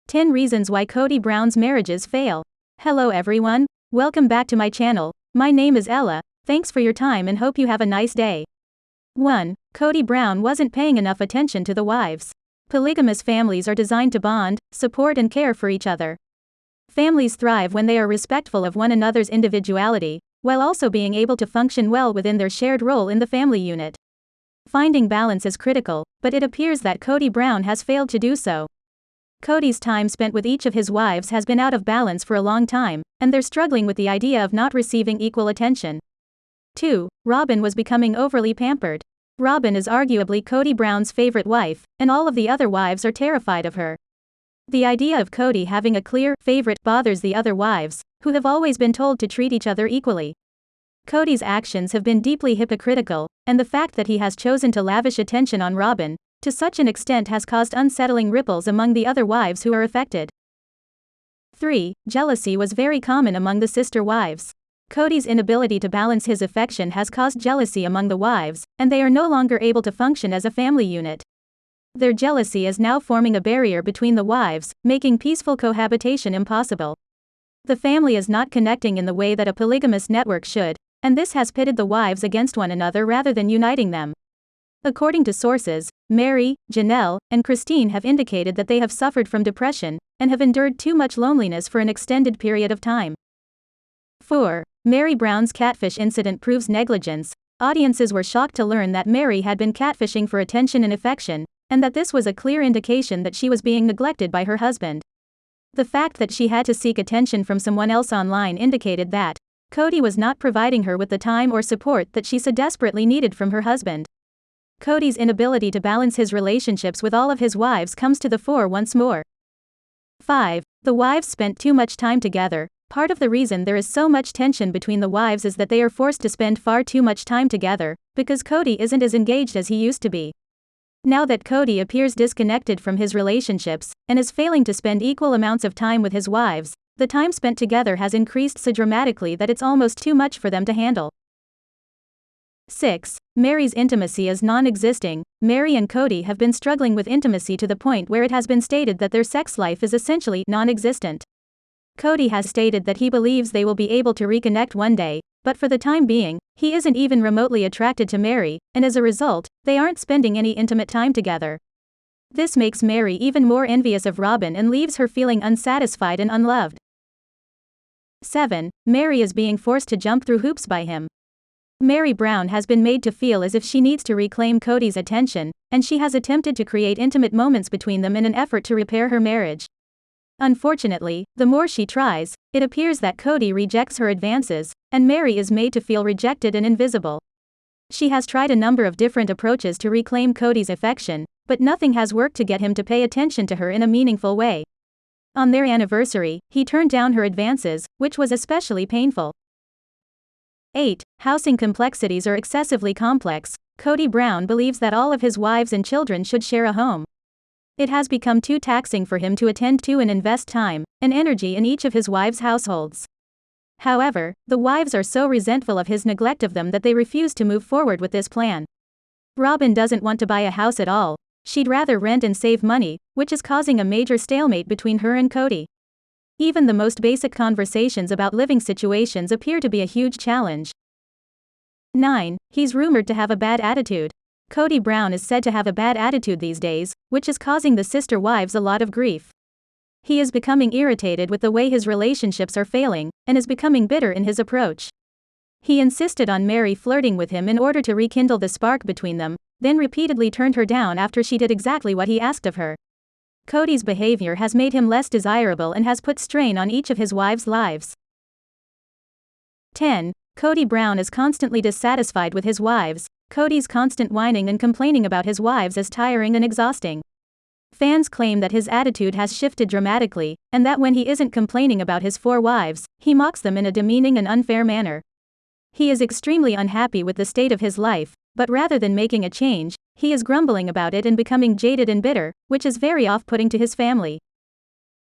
10 Reasons Why Kody Brown's Marriages Fail. Hello everyone, welcome back to my channel. My name is Ella, thanks for your time and hope you have a nice day. 1. Kody Brown wasn't paying enough attention to the wives. Polygamous families are designed to bond, support and care for each other. Families thrive when they are respectful of one another's individuality, while also being able to function well within their shared role in the family unit. Finding balance is critical, but it appears that Kody Brown has failed to do so. Kody's time spent with each of his wives has been out of balance for a long time, and they're struggling with the idea of not receiving equal attention. 2. Robyn was becoming overly pampered. Robyn is arguably Kody Brown's favorite wife, and all of the other wives are terrified of her. The idea of Kody having a clear favorite bothers the other wives, who have always been told to treat each other equally. Kody's actions have been deeply hypocritical, and the fact that he has chosen to lavish attention on Robyn, to such an extent has caused unsettling ripples among the other wives who are affected. 3. Jealousy was very common among the sister wives. Kody's inability to balance his affection has caused jealousy among the wives, and they are no longer able to function as a family unit. Their jealousy is now forming a barrier between the wives, making peaceful cohabitation impossible. The family is not connecting in the way that a polygamous network should, and this has pitted the wives against one another rather than uniting them. According to sources, Mary, Janelle, and Christine have indicated that they have suffered from depression, and have endured too much loneliness for an extended period of time. 4. Mary Brown's catfish incident proves negligence. Audiences were shocked to learn that Mary had been catfishing for attention and affection, and that this was a clear indication that she was being neglected by her husband. The fact that she had to seek attention from someone else online indicated that Kody was not providing her with the time or support that she so desperately needed from her husband. Kody's inability to balance his relationships with all of his wives comes to the fore once more. 5. The wives spent too much time together. Part of the reason there is so much tension between the wives is that they are forced to spend far too much time together, because Kody isn't as engaged as he used to be. Now that Kody appears disconnected from his relationships, and is failing to spend equal amounts of time with his wives, the time spent together has increased so dramatically that it's almost too much for them to handle. 6. Mary's intimacy is non-existing. Mary and Kody have been struggling with intimacy to the point where it has been stated that their sex life is essentially non-existent. Kody has stated that he believes they will be able to reconnect one day, but for the time being, he isn't even remotely attracted to Mary, and as a result, they aren't spending any intimate time together. This makes Mary even more envious of Robyn and leaves her feeling unsatisfied and unloved. 7. Mary is being forced to jump through hoops by him. Mary Brown has been made to feel as if she needs to reclaim Kody's attention, and she has attempted to create intimate moments between them in an effort to repair her marriage. Unfortunately, the more she tries, it appears that Kody rejects her advances, and Mary is made to feel rejected and invisible. She has tried a number of different approaches to reclaim Kody's affection, but nothing has worked to get him to pay attention to her in a meaningful way. On their anniversary, he turned down her advances, which was especially painful. 8. Housing complexities are excessively complex. Kody Brown believes that all of his wives and children should share a home. It has become too taxing for him to attend to and invest time and energy in each of his wives' households. However, the wives are so resentful of his neglect of them that they refuse to move forward with this plan. Robyn doesn't want to buy a house at all. She'd rather rent and save money, which is causing a major stalemate between her and Kody. Even the most basic conversations about living situations appear to be a huge challenge. 9. He's rumored to have a bad attitude. Kody Brown is said to have a bad attitude these days, which is causing the sister wives a lot of grief. He is becoming irritated with the way his relationships are failing, and is becoming bitter in his approach. He insisted on Mary flirting with him in order to rekindle the spark between them, then repeatedly turned her down after she did exactly what he asked of her. Kody's behavior has made him less desirable and has put strain on each of his wives' lives. 10. Kody Brown is constantly dissatisfied with his wives. Kody's constant whining and complaining about his wives is tiring and exhausting. Fans claim that his attitude has shifted dramatically, and that when he isn't complaining about his 4 wives, he mocks them in a demeaning and unfair manner. He is extremely unhappy with the state of his life, but rather than making a change, he is grumbling about it and becoming jaded and bitter, which is very off-putting to his family.